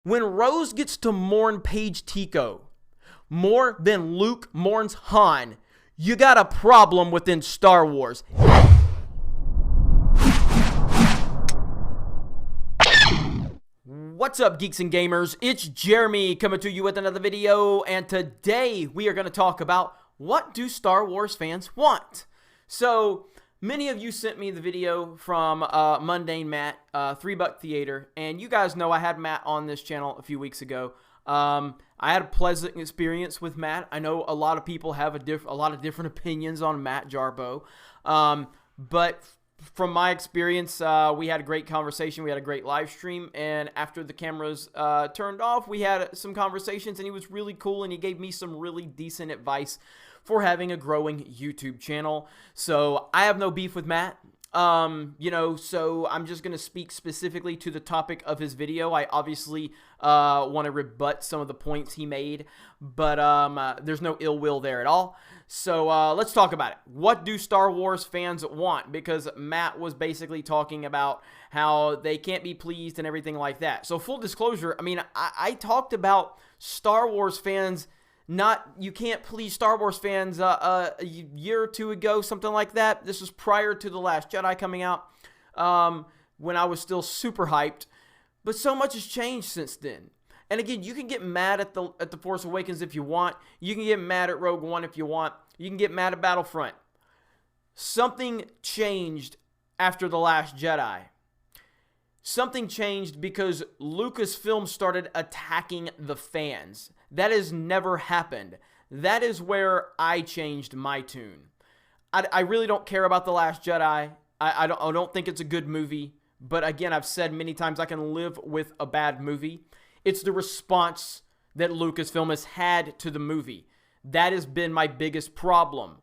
When Rose gets to mourn Paige Tico more than Luke mourns Han, you got a problem within Star Wars. What's up, geeks and gamers? It's Jeremy coming to you with another video, and today we are going to talk about what do Star Wars fans want. So many of you sent me the video from Mundane Matt, $3 Theater, and you guys know I had Matt on this channel a few weeks ago. I had a pleasant experience with Matt. I know a lot of people have a lot of different opinions on Matt Jarbo, but from my experience, we had a great conversation. We had a great live stream, and after the cameras turned off, we had some conversations, and he was really cool, and he gave me some really decent advice for having a growing YouTube channel. So I have no beef with Matt. So I'm just going to speak specifically to the topic of his video. I obviously want to rebut some of the points he made, but there's no ill will there at all. So let's talk about it. What do Star Wars fans want? Because Matt was basically talking about how they can't be pleased and everything like that. So full disclosure, I mean, I talked about Star Wars fans. You can't please Star Wars fans a year or two ago, something like that. This was prior to The Last Jedi coming out, when I was still super hyped. But so much has changed since then. And again, you can get mad at the Force Awakens if you want. You can get mad at Rogue One if you want. You can get mad at Battlefront. Something changed after The Last Jedi. Something changed because Lucasfilm started attacking the fans. That has never happened. That is where I changed my tune. I really don't care about The Last Jedi. I don't think it's a good movie. But again, I've said many times I can live with a bad movie. It's the response that Lucasfilm has had to the movie. That has been my biggest problem.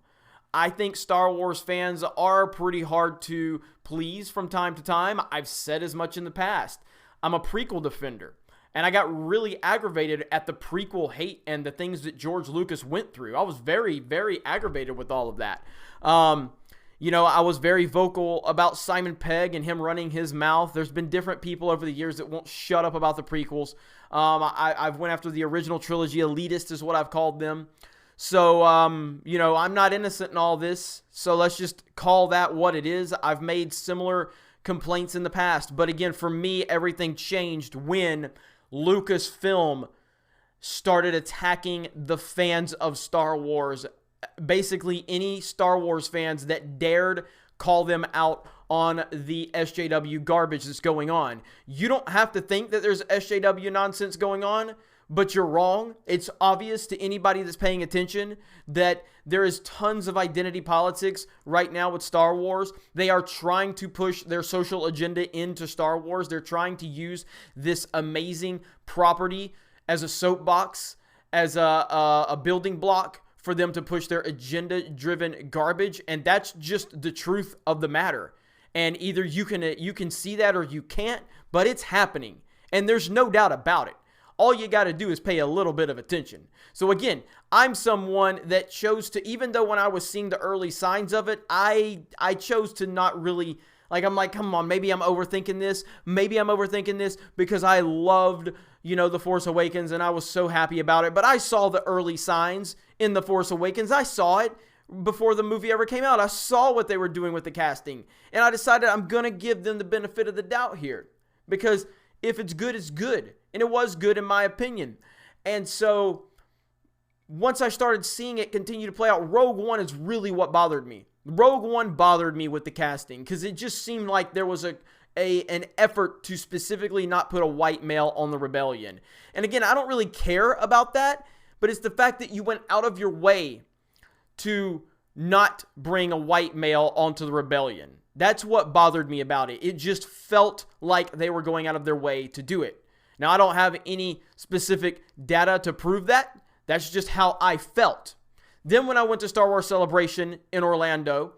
I think Star Wars fans are pretty hard to please from time to time. I've said as much in the past. I'm a prequel defender. And I got really aggravated at the prequel hate and the things that George Lucas went through. I was very, very aggravated with all of that. I was very vocal about Simon Pegg and him running his mouth. There's been different people over the years that won't shut up about the prequels. I've went after the original trilogy. Elitist is what I've called them. So, I'm not innocent in all this. So let's just call that what it is. I've made similar complaints in the past. But again, for me, everything changed when Lucasfilm started attacking the fans of Star Wars. Basically, any Star Wars fans that dared call them out on the SJW garbage that's going on. You don't have to think that there's SJW nonsense going on, but you're wrong. It's obvious to anybody that's paying attention that there is tons of identity politics right now with Star Wars. They are trying to push their social agenda into Star Wars. They're trying to use this amazing property as a soapbox, as a building block for them to push their agenda-driven garbage, and that's just the truth of the matter. And either you can see that or you can't, but it's happening, and there's no doubt about it. All you got to do is pay a little bit of attention. So again, I'm someone that chose to, even though when I was seeing the early signs of it, I chose to not really, I'm like, come on, maybe I'm overthinking this. Maybe I'm overthinking this because I loved, The Force Awakens, and I was so happy about it. But I saw the early signs in The Force Awakens. I saw it before the movie ever came out. I saw what they were doing with the casting. And I decided I'm going to give them the benefit of the doubt here. Because if it's good, it's good. And it was good in my opinion. And so once I started seeing it continue to play out, Rogue One is really what bothered me. Rogue One bothered me with the casting because it just seemed like there was an effort to specifically not put a white male on the rebellion. And again, I don't really care about that, but it's the fact that you went out of your way to not bring a white male onto the rebellion. That's what bothered me about it. It just felt like they were going out of their way to do it. Now, I don't have any specific data to prove that. That's just how I felt. Then when I went to Star Wars Celebration in Orlando,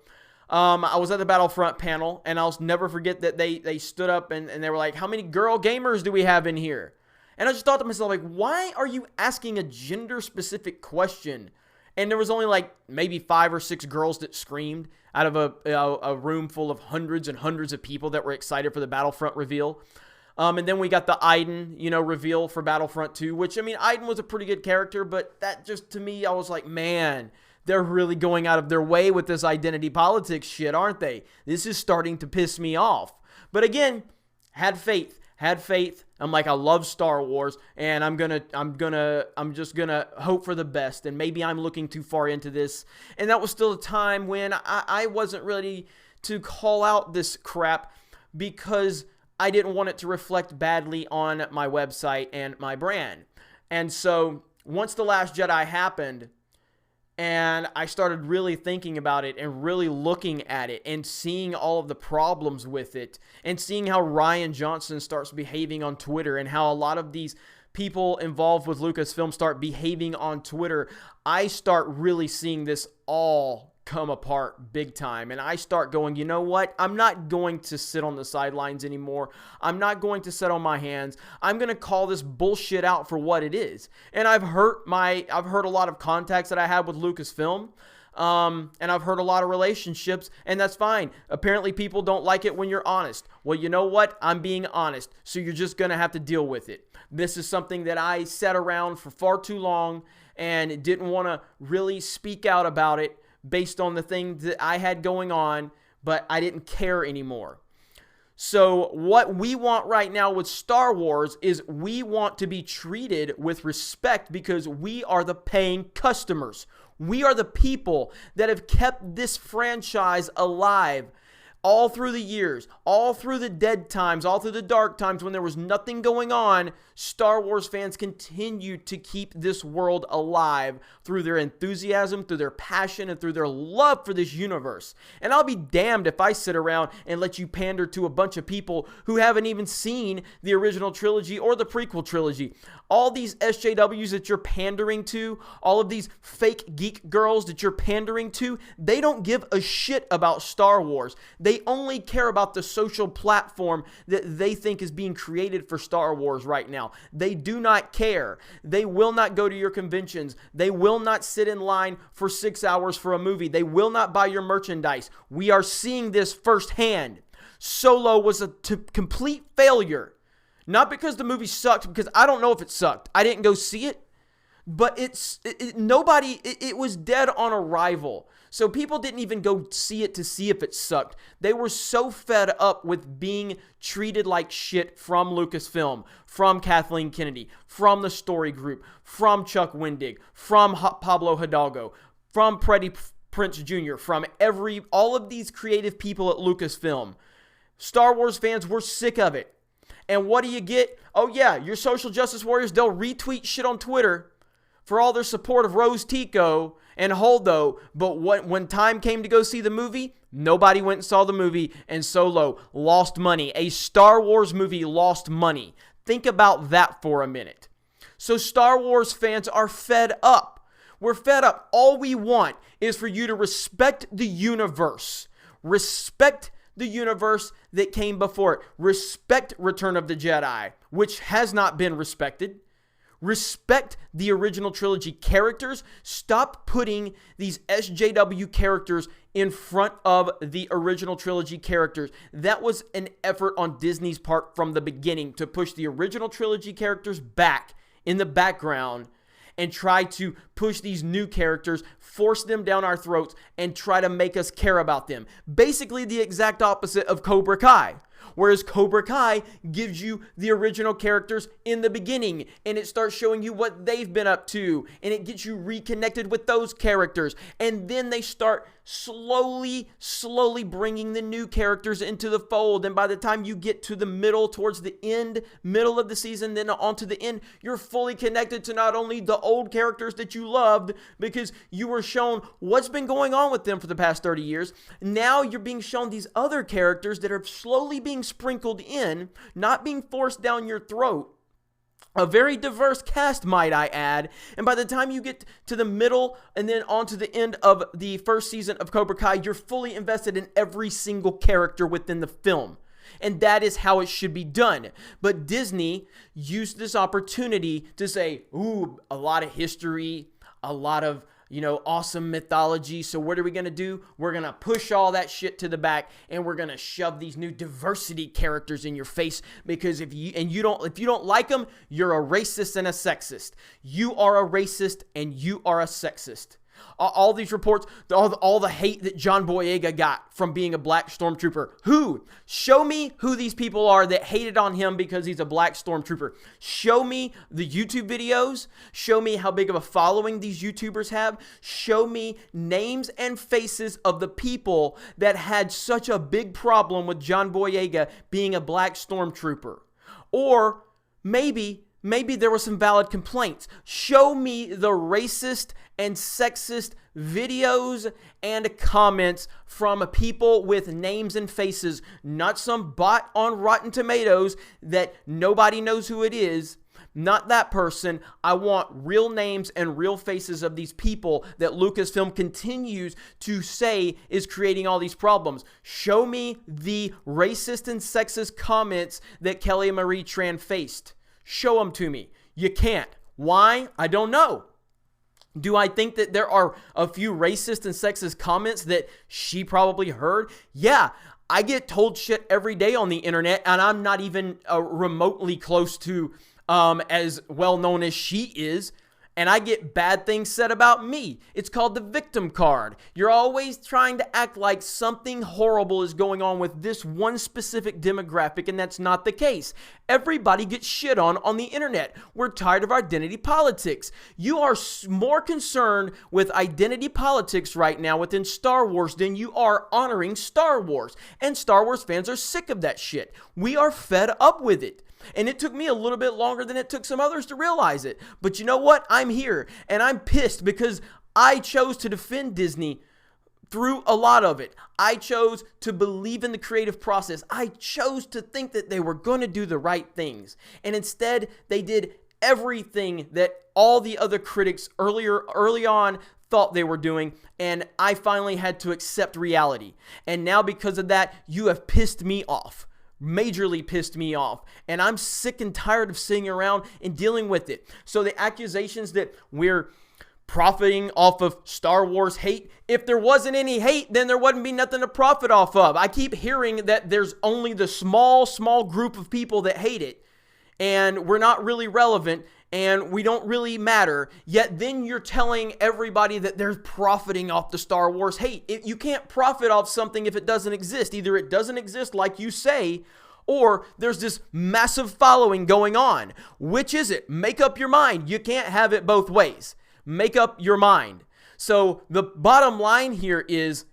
I was at the Battlefront panel, and I'll never forget that they stood up and they were like, how many girl gamers do we have in here? And I just thought to myself, why are you asking a gender-specific question? And there was only maybe 5 or 6 girls that screamed out of a room full of hundreds and hundreds of people that were excited for the Battlefront reveal. And then we got the Iden, reveal for Battlefront 2, which, I mean, Iden was a pretty good character, but that just, to me, I was like, man, they're really going out of their way with this identity politics shit, aren't they? This is starting to piss me off. But again, had faith. I'm like, I love Star Wars, and I'm just gonna hope for the best. And maybe I'm looking too far into this. And that was still a time when I wasn't ready to call out this crap because I didn't want it to reflect badly on my website and my brand. And so once The Last Jedi happened, and I started really thinking about it and really looking at it and seeing all of the problems with it and seeing how Rian Johnson starts behaving on Twitter and how a lot of these people involved with Lucasfilm start behaving on Twitter, I start really seeing this all come apart big time. And I start going, you know what? I'm not going to sit on the sidelines anymore. I'm not going to sit on my hands. I'm going to call this bullshit out for what it is. And I've hurt a lot of contacts that I had with Lucasfilm. And I've hurt a lot of relationships, and that's fine. Apparently people don't like it when you're honest. Well, you know what? I'm being honest. So you're just going to have to deal with it. This is something that I sat around for far too long and didn't want to really speak out about it based on the things that I had going on, but I didn't care anymore. So what we want right now with Star Wars is we want to be treated with respect because we are the paying customers. We are the people that have kept this franchise alive all through the years, all through the dead times, all through the dark times when there was nothing going on. Star Wars fans continue to keep this world alive through their enthusiasm, through their passion, and through their love for this universe. And I'll be damned if I sit around and let you pander to a bunch of people who haven't even seen the original trilogy or the prequel trilogy. All these SJWs that you're pandering to, all of these fake geek girls that you're pandering to, they don't give a shit about Star Wars. They only care about the social platform that they think is being created for Star Wars right now. They do not care. They will not go to your conventions. They will not sit in line for 6 hours for a movie. They will not buy your merchandise. We are seeing this firsthand. Solo was a complete failure. Not because the movie sucked, because I don't know if it sucked. I didn't go see it. But it was dead on arrival. So people didn't even go see it to see if it sucked. They were so fed up with being treated like shit from Lucasfilm, from Kathleen Kennedy, from the story group, from Chuck Wendig, from Pablo Hidalgo, from Freddie Prinze Jr., from all of these creative people at Lucasfilm. Star Wars fans were sick of it. And what do you get? Oh yeah, your social justice warriors, they'll retweet shit on Twitter for all their support of Rose Tico and Holdo, but when time came to go see the movie, nobody went and saw the movie, and Solo lost money. A Star Wars movie lost money. Think about that for a minute. So Star Wars fans are fed up. We're fed up. All we want is for you to respect the universe. Respect the universe that came before it. Respect Return of the Jedi, which has not been respected. Respect the original trilogy characters. Stop putting these SJW characters in front of the original trilogy characters. That was an effort on Disney's part from the beginning to push the original trilogy characters back in the background and try to push these new characters, force them down our throats, and try to make us care about them. Basically the exact opposite of Cobra Kai. Whereas Cobra Kai gives you the original characters in the beginning, and it starts showing you what they've been up to, and it gets you reconnected with those characters. And then they start slowly bringing the new characters into the fold. And by the time you get to the towards the middle of the season, then onto the end, you're fully connected to not only the old characters that you loved because you were shown what's been going on with them for the past 30 years. Now you're being shown these other characters that are slowly being sprinkled in, not being forced down your throat. A very diverse cast, might I add. And by the time you get to the middle and then on to the end of the first season of Cobra Kai, you're fully invested in every single character within the film. And that is how it should be done. But Disney used this opportunity to say, ooh, a lot of history, a lot of, awesome mythology. So what are we going to do? We're going to push all that shit to the back, and we're going to shove these new diversity characters in your face, because if you don't like them, you're a racist and a sexist. You are a racist and you are a sexist. All these reports, all the hate that John Boyega got from being a black stormtrooper. Show me who these people are that hated on him because he's a black stormtrooper. Show me the YouTube videos. Show me how big of a following these YouTubers have. Show me names and faces of the people that had such a big problem with John Boyega being a black stormtrooper. Or maybe there were some valid complaints. Show me the racist and sexist videos and comments from people with names and faces, not some bot on Rotten Tomatoes that nobody knows who it is. Not that person. I want real names and real faces of these people that Lucasfilm continues to say is creating all these problems. Show me the racist and sexist comments that Kelly Marie Tran faced. Show them to me. You can't. Why? I don't know. Do I think that there are a few racist and sexist comments that she probably heard? Yeah, I get told shit every day on the internet, and I'm not even remotely close to as well known as she is. And I get bad things said about me. It's called the victim card. You're always trying to act like something horrible is going on with this one specific demographic, and that's not the case. Everybody gets shit on the internet. We're tired of identity politics. You are more concerned with identity politics right now within Star Wars than you are honoring Star Wars. And Star Wars fans are sick of that shit. We are fed up with it. And it took me a little bit longer than it took some others to realize it. But you know what? I'm here, and I'm pissed because I chose to defend Disney through a lot of it. I chose to believe in the creative process. I chose to think that they were going to do the right things. And instead, they did everything that all the other critics early on thought they were doing, and I finally had to accept reality. And now because of that, you have pissed me off. Majorly pissed me off, and I'm sick and tired of sitting around and dealing with it. So the accusations that we're profiting off of Star Wars hate, if there wasn't any hate, then there wouldn't be nothing to profit off of. I keep hearing that there's only the small group of people that hate it, and we're not really relevant, and we don't really matter, yet then you're telling everybody that they're profiting off the Star Wars hate. You can't profit off something if it doesn't exist. Either it doesn't exist like you say, or there's this massive following going on. Which is it? Make up your mind. You can't have it both ways. Make up your mind. So the bottom line here is,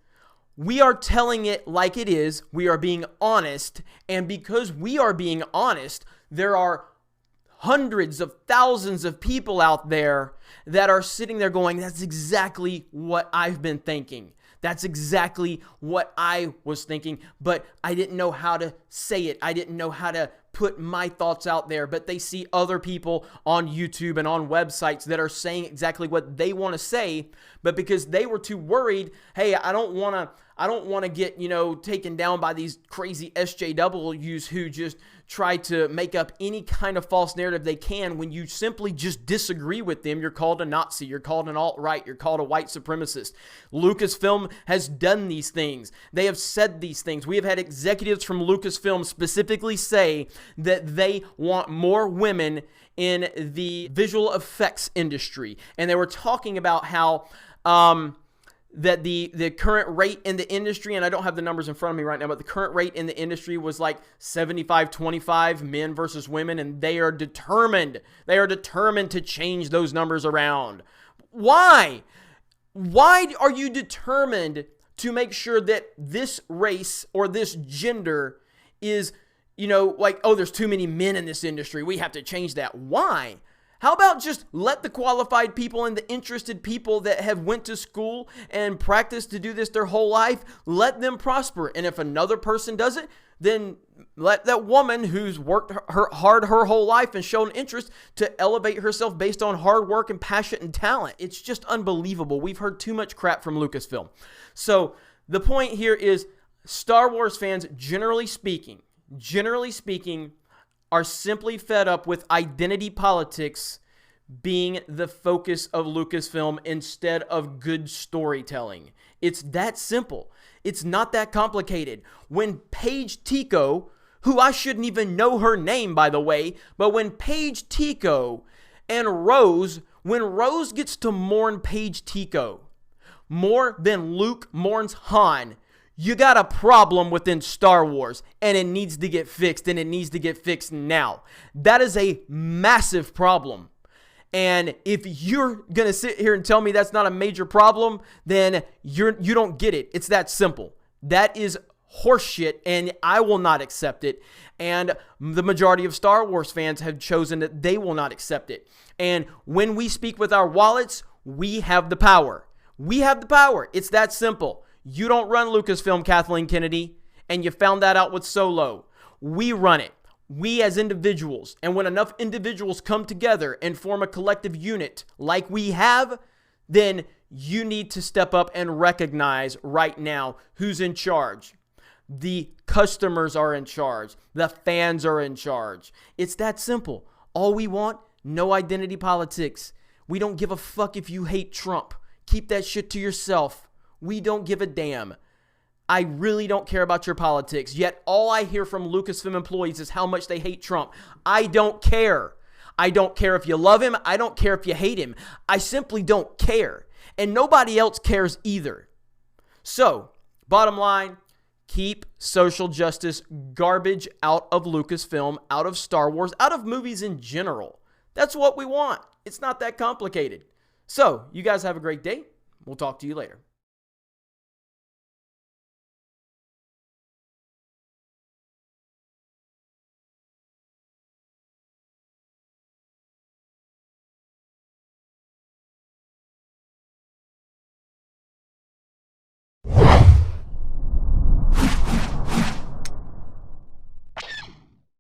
we are telling it like it is. We are being honest, and because we are being honest, there are hundreds of thousands of people out there that are sitting there going, that's exactly what I've been thinking. That's exactly what I was thinking, but I didn't know how to say it. I didn't know how to put my thoughts out there, but they see other people on YouTube and on websites that are saying exactly what they want to say, but because they were too worried, hey, I don't want to get, taken down by these crazy SJWs who just try to make up any kind of false narrative they can. When you simply just disagree with them, you're called a Nazi, you're called an alt-right, you're called a white supremacist. Lucasfilm has done these things. They have said these things. We have had executives from Lucasfilm specifically say that they want more women in the visual effects industry. And they were talking about how that the current rate in the industry, and I don't have the numbers in front of me right now, but the current rate in the industry was like 75-25 men versus women, and they are determined to change those numbers around. Why? Why are you determined to make sure that this race or this gender is, there's too many men in this industry, we have to change that? Why? How about just let the qualified people and the interested people that have went to school and practiced to do this their whole life, let them prosper. And if another person does it, then let that woman who's worked hard her whole life and shown interest to elevate herself based on hard work and passion and talent. It's just unbelievable. We've heard too much crap from Lucasfilm. So the point here is, Star Wars fans, generally speaking, are simply fed up with identity politics being the focus of Lucasfilm instead of good storytelling. It's that simple. It's not that complicated. When Paige Tico, who I shouldn't even know her name, by the way, but when Paige Tico and Rose, when Rose gets to mourn Paige Tico more than Luke mourns Han, you got a problem within Star Wars, and it needs to get fixed, and it needs to get fixed now. That is a massive problem. And if you're going to sit here and tell me that's not a major problem, then you don't get it. It's that simple. That is horseshit, and I will not accept it. And the majority of Star Wars fans have chosen that they will not accept it. And when we speak with our wallets, we have the power. We have the power. It's that simple. You don't run Lucasfilm, Kathleen Kennedy, and you found that out with Solo. We run it. We as individuals, and when enough individuals come together and form a collective unit like we have, then you need to step up and recognize right now who's in charge. The customers are in charge. The fans are in charge. It's that simple. All we want, no identity politics. We don't give a fuck if you hate Trump. Keep that shit to yourself. We don't give a damn. I really don't care about your politics, yet all I hear from Lucasfilm employees is how much they hate Trump. I don't care. I don't care if you love him. I don't care if you hate him. I simply don't care. And nobody else cares either. So, bottom line, keep social justice garbage out of Lucasfilm, out of Star Wars, out of movies in general. That's what we want. It's not that complicated. So, you guys have a great day. We'll talk to you later.